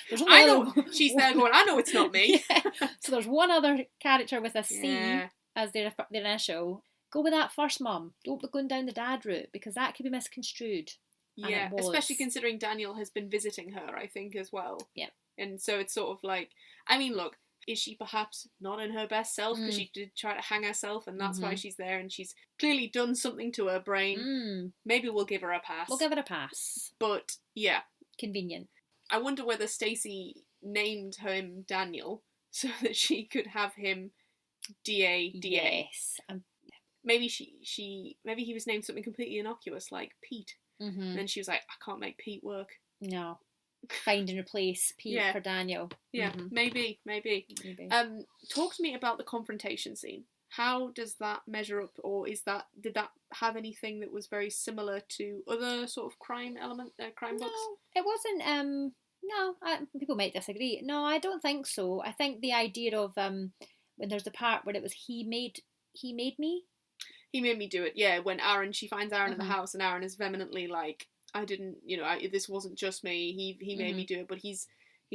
there's only I know. She's there going, I know it's not me. Yeah. So there's one other character with a C Yeah. as their initial. Go with that first, Mum. Don't be going down the dad route, because that could be misconstrued. Yeah, especially considering Daniel has been visiting her, I think, as well. Yeah. And so it's sort of like, I mean, look, is she perhaps not in her best self because she did try to hang herself and that's why she's there, and she's clearly done something to her brain. Maybe we'll give her a pass. We'll give it a pass. But, yeah. Convenient. I wonder whether Stacy named him Daniel so that she could have him D-A-D-A. Yes. Maybe maybe he was named something completely innocuous like Pete. And then she was like, I can't make Pete work. No. Find and replace Pete for Daniel. Yeah, maybe. Talk to me about the confrontation scene. How does that measure up, or did that have anything that was very similar to other sort of crime books? It wasn't. No, people might disagree. No, I don't think so. I think the idea of when there's the part where it was he made me. He made me do it. Yeah, when she finds Aaron in the house, and Aaron is vehemently like, I didn't, this wasn't just me. He made me do it, but he's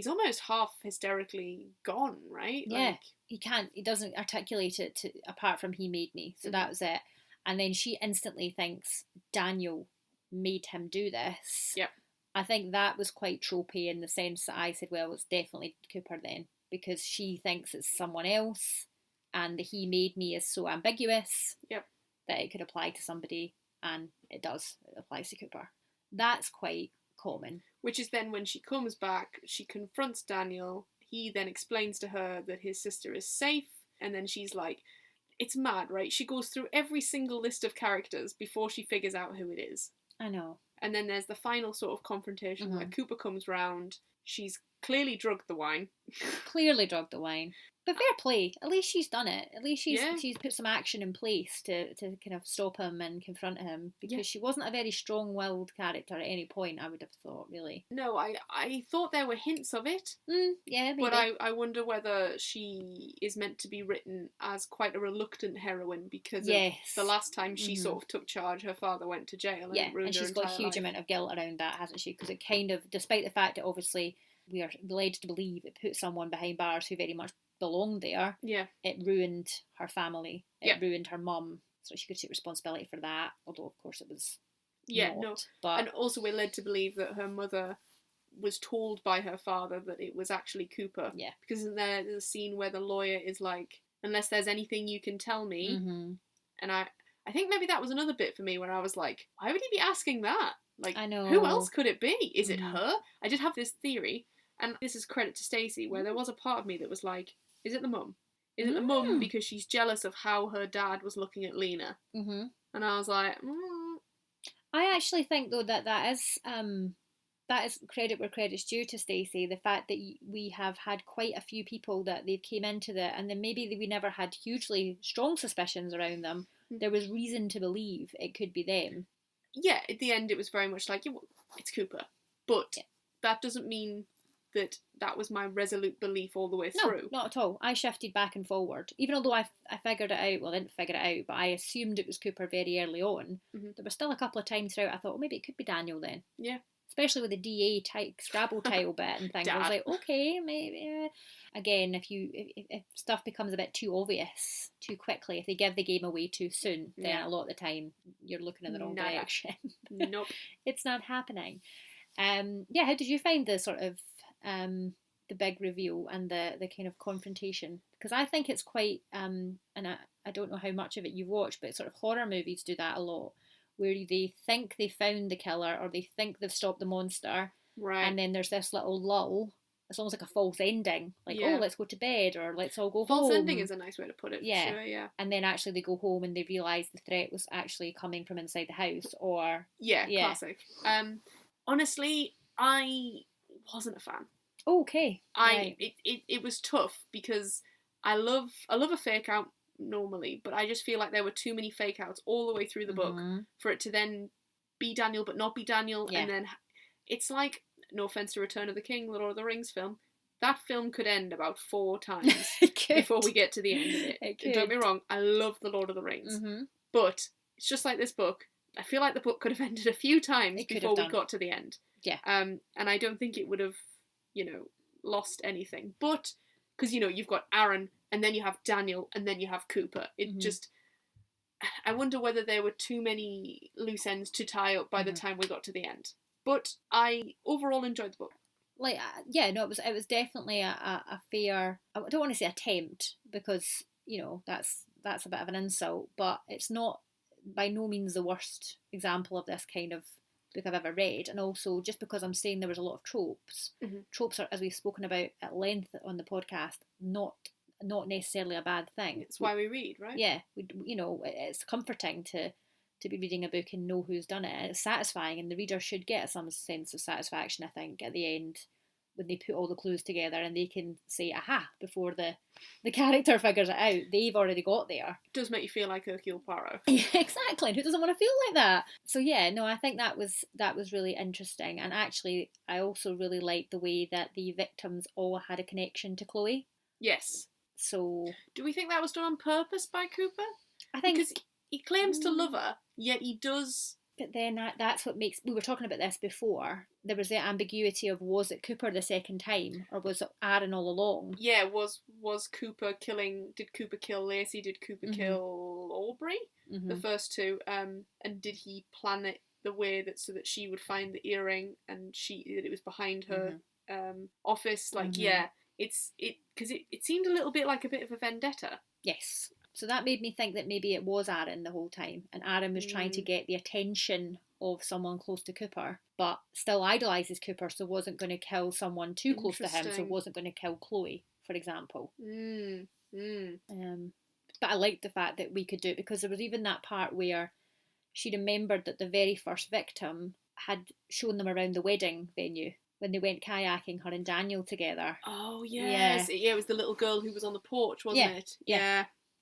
almost half hysterically gone, right? Yeah, he doesn't articulate it apart from he made me. So that was it. And then she instantly thinks Daniel made him do this. Yep. I think that was quite tropey in the sense that I said, well, it's definitely Cooper then, because she thinks it's someone else, and the he made me is so ambiguous. Yep. That it could apply to somebody, and it does. It applies to Cooper. That's quite common. Which is then when she comes back, she confronts Daniel. He then explains to her that his sister is safe, and then she's like, it's mad, right? She goes through every single list of characters before she figures out who it is. I know. And then there's the final sort of confrontation where Cooper comes round. She's clearly drugged the wine. But fair play. At least she's done it. At least she's put some action in place to kind of stop him and confront him, because she wasn't a very strong-willed character at any point, I would have thought, really. No, I thought there were hints of it. Yeah, maybe. But I wonder whether she is meant to be written as quite a reluctant heroine, because of the last time she sort of took charge, her father went to jail and ruined her she's got a huge amount of guilt around that, hasn't she? Because it kind of, despite the fact that obviously we are led to believe it put someone behind bars who very much belonged there, it ruined her family, it ruined her mum, so she could take responsibility for that, although of course it was but... And also we're led to believe that her mother was told by her father that it was actually Cooper, because there's a scene where the lawyer is like, unless there's anything you can tell me, and I think maybe that was another bit for me where I was like, why would he be asking that? Like, I know. Who else could it be? Is it her? I did have this theory, and this is credit to Stacy, where there was a part of me that was like, is it the mum? Is it the mum because she's jealous of how her dad was looking at Lena? And I was like, I actually think though that is credit where credit's due to Stacy. The fact that we have had quite a few people that they've came into and then maybe we never had hugely strong suspicions around them. There was reason to believe it could be them. Yeah, at the end it was very much like, it's Cooper. But that doesn't mean that was my resolute belief all the way through. No, not at all. I shifted back and forward. Even although I figured it out, well, I didn't figure it out, but I assumed it was Cooper very early on. There were still a couple of times throughout I thought, maybe it could be Daniel then. Yeah. Especially with the DA Scrabble title bit and things. I was like, okay, maybe. Again, if stuff becomes a bit too obvious too quickly, if they give the game away too soon, then a lot of the time you're looking in the wrong direction. Nope. It's not happening. How did you find the sort of the big reveal and the kind of confrontation? Because I think it's quite and I don't know how much of it you've watched, but sort of horror movies do that a lot, where they think they found the killer or they think they've stopped the monster, right? And then there's this little lull. It's almost like a false ending, like let's go to bed or let's all go home. False ending is a nice way to put it. Yeah, sure, yeah. And then actually they go home and they realise the threat was actually coming from inside the house, or classic. Honestly, I wasn't a fan. Okay. It was tough because I love a fake out normally, but I just feel like there were too many fake outs all the way through the book for it to then be Daniel but not be Daniel, and then it's like, no offense to Return of the King, the Lord of the Rings film, that film could end about 4 times before we get to the end of it. Don't get me wrong, I love the Lord of the Rings, but it's just like this book. I feel like the book could have ended a few times before we got to the end. Yeah. And I don't think it would have, lost anything. But, because, you've got Aaron, and then you have Daniel, and then you have Cooper. It just... I wonder whether there were too many loose ends to tie up by the time we got to the end. But I overall enjoyed the book. It was definitely a fair, I don't want to say attempt, because, that's a bit of an insult, but it's not by no means the worst example of this kind of book I've ever read. And also, just because I'm saying there was a lot of tropes, tropes are, as we've spoken about at length on the podcast, not necessarily a bad thing. It's why we read, right? Yeah, it's comforting to be reading a book and know who's done it. And it's satisfying, and the reader should get some sense of satisfaction, I think, at the end, when they put all the clues together and they can say, aha, before the character figures it out. They've already got there. It does make you feel like Hercule Poirot. Yeah, exactly. Who doesn't want to feel like that? So yeah, no, I think that was really interesting. And actually, I also really liked the way that the victims all had a connection to Chloe. Yes. So... do we think that was done on purpose by Cooper? I think... because he claims to love her, yet he does... But then that's what makes... we were talking about this before. There was the ambiguity of, was it Cooper the second time, or was it Aaron all along? Yeah, was Cooper killing... did Cooper kill Lacey? Did Cooper kill Aubrey? The first two. And did he plan it the way that so that she would find the earring and that it was behind her office? Like, yeah, because it seemed a little bit like a bit of a vendetta. Yes. So that made me think that maybe it was Aaron the whole time, and Aaron was trying to get the attention of someone close to Cooper, but still idolises Cooper, so wasn't going to kill someone too close to him, so wasn't going to kill Chloe, for example. But I liked the fact that we could do it, because there was even that part where she remembered that the very first victim had shown them around the wedding venue when they went kayaking, her and Daniel together. Oh, yes. Yeah, it was the little girl who was on the porch, wasn't it?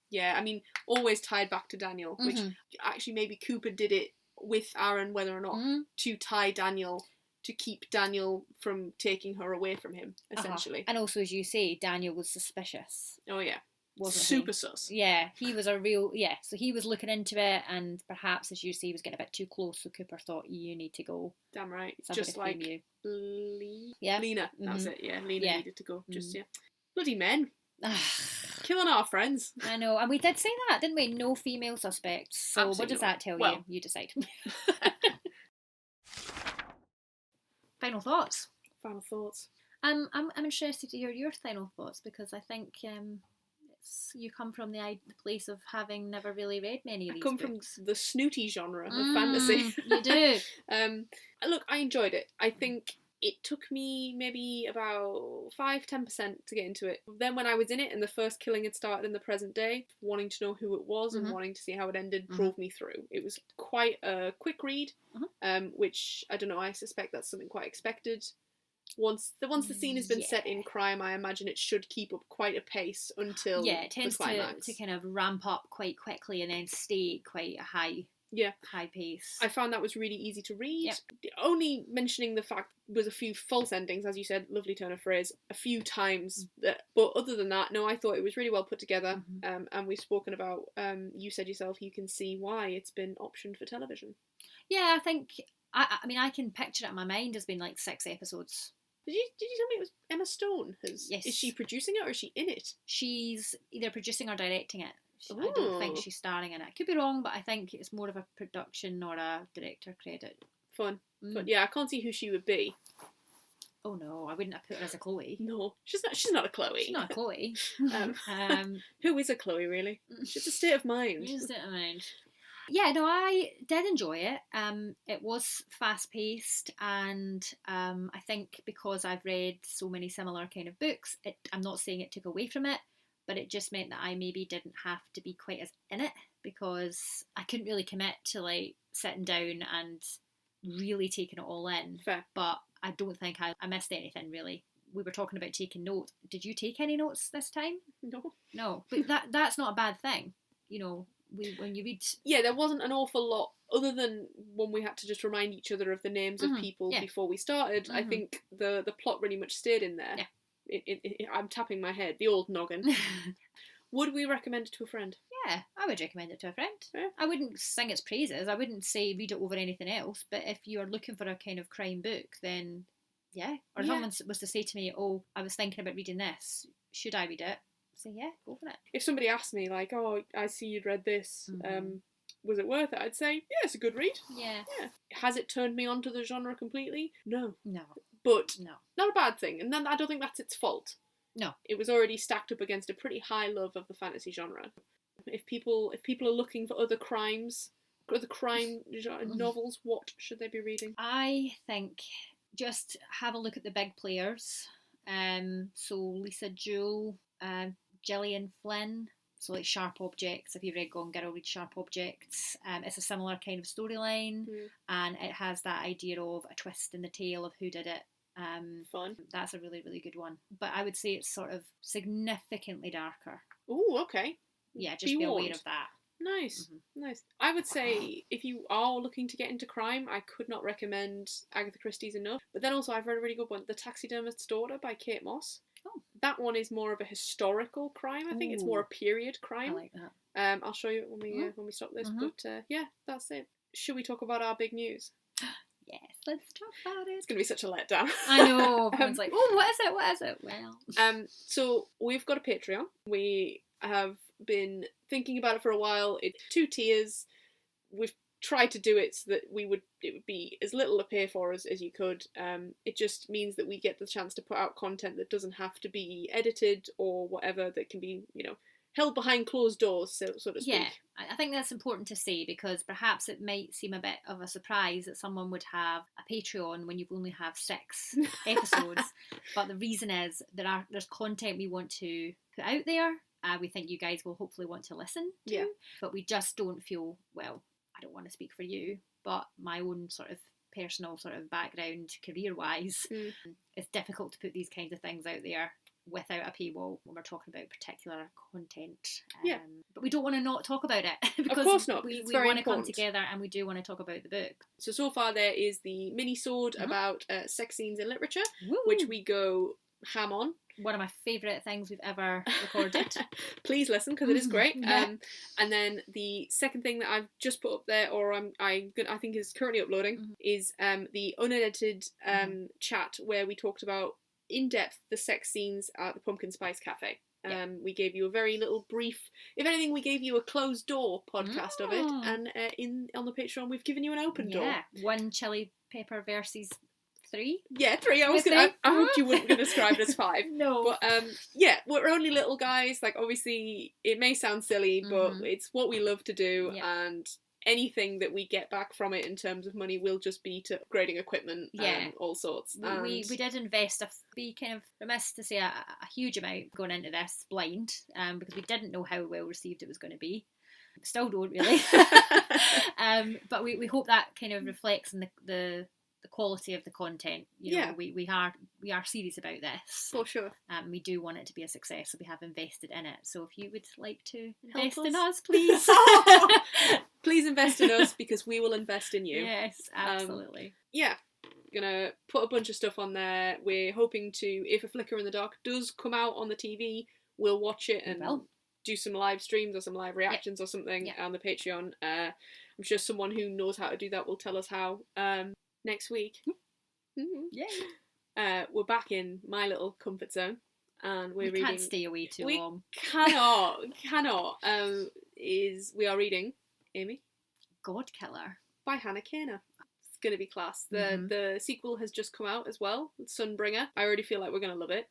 Yeah, I mean, always tied back to Daniel, which actually maybe Cooper did it with Aaron, whether or not to tie Daniel, to keep Daniel from taking her away from him, essentially. And also, as you say, Daniel was suspicious. Oh, yeah. Wasn't super he? sus. Yeah, he was a real... yeah, so he was looking into it, and perhaps, as you say, he was getting a bit too close, so Cooper thought, you need to go. Damn right. Somebody just like you. Lena, that's it, yeah. Lena needed to go, yeah. Bloody men. Killing our friends. I know, and we did say that, didn't we? No female suspects. So absolutely what does that tell you? You decide. Final thoughts. I'm interested to hear your final thoughts, because I think you come from the place of having never really read many of these books. I come from the snooty genre of fantasy. You do. Look, I enjoyed it. I think it took me maybe about 5-10% to get into it. Then when I was in it and the first killing had started in the present day, wanting to know who it was and wanting to see how it ended drove me through. It was quite a quick read, which, I don't know, I suspect that's something quite expected. Once the scene has been set in crime, I imagine it should keep up quite a pace until it tends the climax. to kind of ramp up quite quickly and then stay quite a high pace. I found that was really easy to read. Only mentioning the fact was a few false endings, as you said, lovely turn of phrase, a few times. But other than that, no, I thought it was really well put together. And we've spoken about, you said yourself, you can see why it's been optioned for television. Yeah, I think, I mean, I can picture it in my mind as being like 6 episodes. Did you tell me it was Emma Stone? Yes. Is she producing it or is she in it? She's either producing or directing it. I don't think she's starring in it. I could be wrong, but I think it's more of a production or a director credit. Fun. But yeah, I can't see who she would be. Oh no, I wouldn't have put her as a Chloe. No, she's not a Chloe. She's not a Chloe. Who is a Chloe, really? She's a state of mind. She's a state of mind. Yeah, no, I did enjoy it. It was fast-paced, and I think because I've read so many similar kind of books, I'm not saying it took away from it, but it just meant that I maybe didn't have to be quite as in it, because I couldn't really commit to like sitting down and really taking it all in. Fair. But I don't think I missed anything, really. We were talking about taking notes. Did you take any notes this time? No, but that's not a bad thing, you know. When you read... Yeah, there wasn't an awful lot, other than when we had to just remind each other of the names of people before we started. I think the plot really much stayed in there. Yeah. I'm tapping my head, the old noggin. Would we recommend it to a friend? Yeah, I would recommend it to a friend. Yeah. I wouldn't sing its praises. I wouldn't say read it over anything else. But if you're looking for a kind of crime book, then yeah. Or if someone was to say to me, "Oh, I was thinking about reading this. Should I read it?" Say, yeah, go for it. If somebody asked me like, "Oh, I see you'd read this. Was it worth it?" I'd say, yeah, it's a good read. Yeah. Has it turned me onto the genre completely? No. But no, not a bad thing. And then I don't think that's its fault. No. It was already stacked up against a pretty high love of the fantasy genre. If people are looking for other crime novels, what should they be reading? I think just have a look at the big players. So Lisa Jewell, Gillian Flynn. So like Sharp Objects, if you've read Gone Girl, read Sharp Objects. It's a similar kind of storyline, and it has that idea of a twist in the tale of who did it. Fun. That's a really, really good one. But I would say it's sort of significantly darker. Oh, okay. Yeah, just be aware of that. Nice. I would say if you are looking to get into crime, I could not recommend Agatha Christie's enough. But then also I've read a really good one, The Taxidermist's Daughter by Kate Moss. Oh. That one is more of a historical crime. I think it's more a period crime. I like that. I'll show you when we stop this. But yeah, that's it. Should we talk about our big news? Yes, let's talk about it. It's going to be such a letdown. I know. Everyone's like, oh, what is it? What is it? Well. So we've got a Patreon. We have been thinking about it for a while. It's 2 tiers. We've tried to do it so that it would be as little to pay for as you could. It just means that we get the chance to put out content that doesn't have to be edited or whatever, that can be, held behind closed doors, so to speak. Yeah, I think that's important to say, because perhaps it might seem a bit of a surprise that someone would have a Patreon when you've only have 6 episodes. But the reason is there's content we want to put out there. We think you guys will hopefully want to listen to. Yeah. But we just don't feel, well, I don't want to speak for you, but my own sort of personal sort of background career-wise, it's difficult to put these kinds of things out there without a paywall when we're talking about particular content. But we don't want to not talk about it because of course not. we want to come together and we do want to talk about the book. So far there is the mini-sode about sex scenes in literature, which we go ham on. One of my favourite things we've ever recorded. Please listen, because it is great. And then the second thing that I've just put up there, or I think is currently uploading, is the unedited chat where we talked about in depth the sex scenes at the Pumpkin Spice Cafe. We gave you a very little brief, if anything, we gave you a closed door podcast of it, and on the Patreon we've given you an open door. 1 chili pepper versus 3. Yeah, 3. I hoped you wouldn't be described as 5. No. But we're only little guys. Like, obviously it may sound silly, but it's what we love to do, and anything that we get back from it in terms of money will just be to upgrading equipment and all sorts. We did invest, be kind of remiss to say, a huge amount going into this blind, because we didn't know how well received it was going to be. Still don't really. But we hope that kind of reflects in the quality of the content. We are serious about this for sure. We do want it to be a success, so we have invested in it. So if you would like to invest in us, please. Please invest in us, because we will invest in you. Yes, absolutely. Gonna put a bunch of stuff on there. We're hoping to, if A Flicker in the Dark does come out on the TV, we'll watch it and do some live streams or some live reactions or something on the Patreon. I'm sure someone who knows how to do that will tell us how. Next week, we're back in my little comfort zone, and we're reading. Can't stay away too long. Cannot. We are reading Amy, God Killer by Hannah Kaner. It's gonna be class. The sequel has just come out as well, Sunbringer. I already feel like we're gonna love it.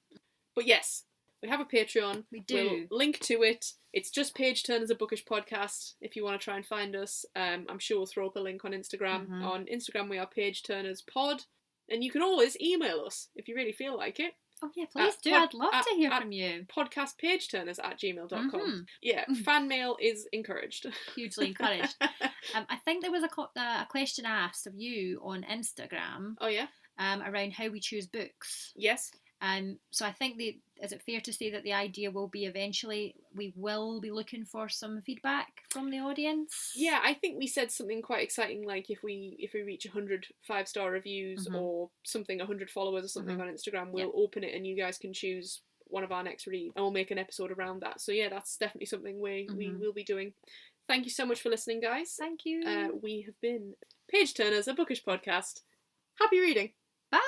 But yes, we have a Patreon. We do. We'll link to it. It's just Page Turners, a bookish podcast. If you want to try and find us, I'm sure we'll throw up a link on Instagram. On Instagram, we are Page Turners Pod, and you can always email us if you really feel like it. Oh yeah, please do. I'd love to hear from you. Podcastpageturners@gmail.com. Yeah, fan mail is encouraged. Hugely encouraged. I think there was a question asked of you on Instagram. Oh yeah. Around how we choose books. Yes. So I think is it fair to say that the idea will be eventually we will be looking for some feedback from the audience? Yeah, I think we said something quite exciting, like if we reach 100 5-star reviews or something, 100 followers or something on Instagram, we'll open it and you guys can choose one of our next reads, and we'll make an episode around that. So yeah, that's definitely something we will be doing. Thank you so much for listening, guys. Thank you. We have been Page Turners, a bookish podcast. Happy reading. Bye.